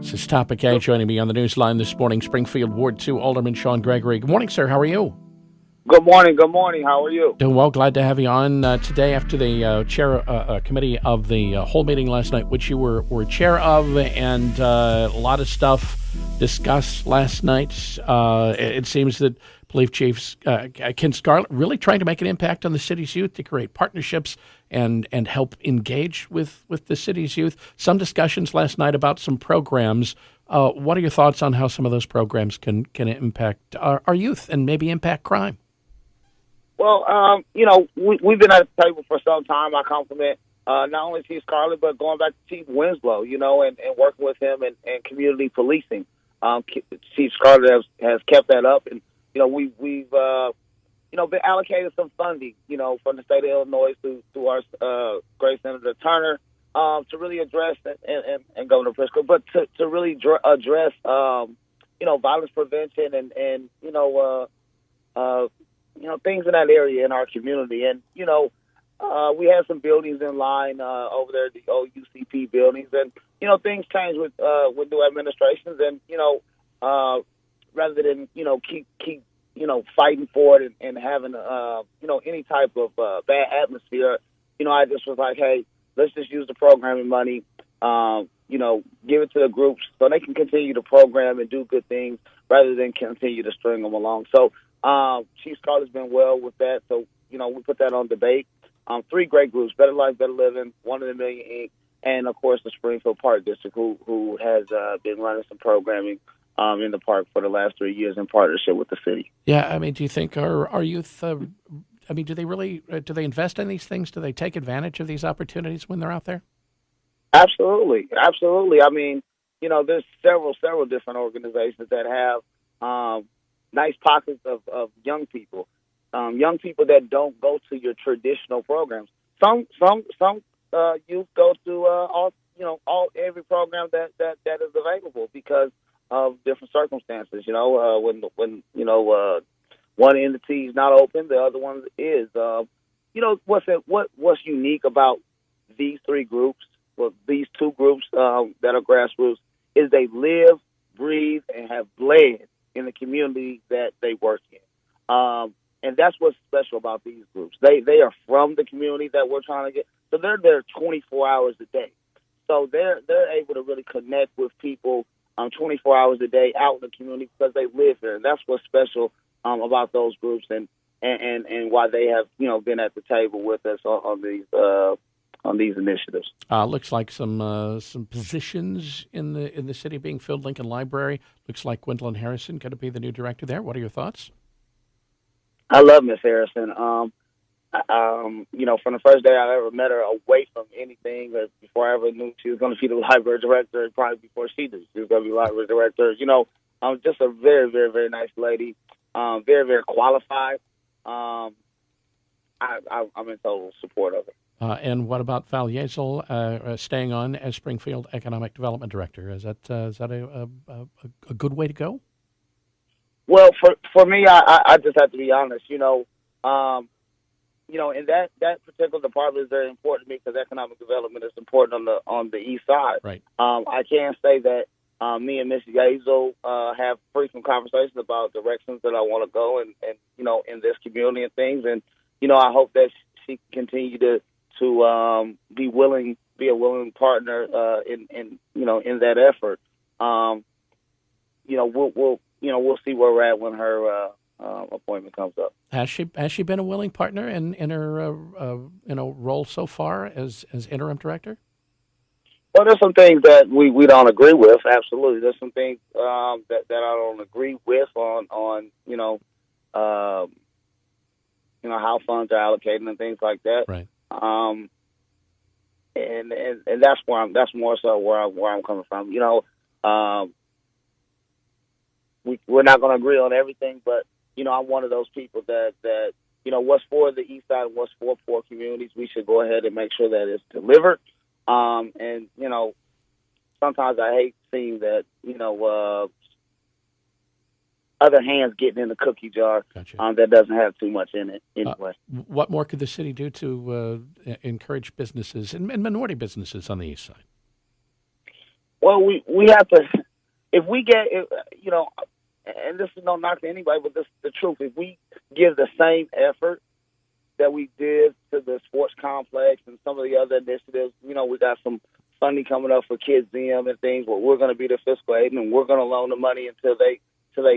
This is Topic A. Joining me on the newsline this morning, Springfield Ward 2 Alderman Shawn Gregory. Good morning, sir. How are you? Good morning. Good morning. How are you? Doing well. Glad to have you on today after the chair committee of the whole meeting last night, which you were chair of, and a lot of stuff discussed last night. It seems that Police Chief Ken Scarlett really trying to make an impact on the city's youth to create partnerships and help engage with the city's youth. Some discussions last night about some programs. What are your thoughts on how some of those programs can impact our youth and maybe impact crime? Well, we've been at the table for some time. I compliment not only Chief Scarlett, but going back to Chief Winslow, and working with him and community policing. Chief Scarlett has kept that up, and we've been allocated some funding, from the state of Illinois to our great Senator Turner to really address and Governor Pritzker, but to really address violence prevention and things in that area in our community. And, we had some buildings in line over there, the old UCP buildings. And, things change with new administrations. And, rather than, keep fighting for it and having, any type of bad atmosphere, I just was like, hey, let's just use the programming money, give it to the groups so they can continue to program and do good things rather than continue to string them along. So, Chief Scarlett's been well with that. So, we put that on debate. 3 great groups: Better Life, Better Living, One in a Million Inc., and of course the Springfield Park District, who has been running some programming in the park for the last 3 years in partnership with the city. Yeah, I mean, do you think our youth? Do they really do they invest in these things? Do they take advantage of these opportunities when they're out there? Absolutely, absolutely. I mean, there's several different organizations that have nice pockets of young people that don't go to your traditional programs. Some youth go to every program that is available because of different circumstances. When one entity is not open, the other one is. What's unique about these 3 groups, well, these 2 groups that are grassroots, is they live, breathe, and have bled in the community that they work in. And that's what's special about these groups. They are from the community that we're trying to get. So they're there 24 hours a day. So they're able to really connect with people 24 hours a day out in the community because they live here. And that's what's special about those groups and why they have, been at the table with us on these initiatives. Looks like some positions in the city being filled. Lincoln Library looks like Gwendolyn Harrison going to be the new director there. What are your thoughts? I love Miss Harrison. From the first day I ever met her, away from anything, before I ever knew she was going to be the library director, probably before she did, she was going to be library director. Just a very, very, very nice lady, very, very qualified. I'm in total support of her. And what about Val Yezel staying on as Springfield Economic Development Director? Is that a good way to go? Well, for me, I just have to be honest. And that particular department is very important to me because economic development is important on the east side. Right. I can say that me and Ms. Yezel have frequent conversations about directions that I want to go and in this community and things. And I hope that she can continue to be a willing partner in that effort. We'll see where we're at when her appointment comes up. Has she been a willing partner in her role so far as interim director? Well, there's some things that we don't agree with. Absolutely, there's some things that I don't agree with on how funds are allocated and things like that. Right. And that's more so where I'm coming from. We're not going to agree on everything, but I'm one of those people that what's for the east side and what's for poor communities, we should go ahead and make sure that it's delivered. And sometimes I hate seeing that other hands getting in the cookie jar. Gotcha. That doesn't have too much in it anyway. What more could the city do to encourage businesses and minority businesses on the east side? Well, we have to, if we get, you know, and this is no knock to anybody, but this is the truth. If we give the same effort that we did to the sports complex and some of the other initiatives, you know, we got some funding coming up for Kidz and things where we're going to be the fiscal agent and we're going to loan the money until they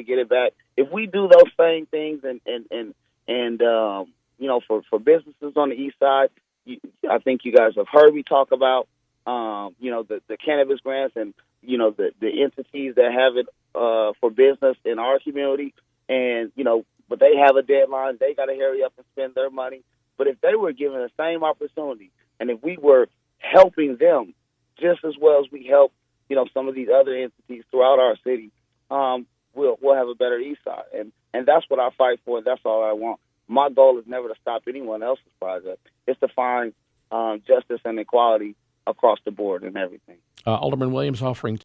get it back. If we do those same things and you know, for businesses on the east side, I think you guys have heard me talk about you know, the cannabis grants and, you know, the entities that have it for business in our community. And, you know, but they have a deadline. They got to hurry up and spend their money. But if they were given the same opportunity and if we were helping them just as well as we help, you know, some of these other entities throughout our city, we'll have a better east side. And that's what I fight for. And that's all I want. My goal is never to stop anyone else's project. It's to find justice and equality across the board and everything. Alderman Williams offering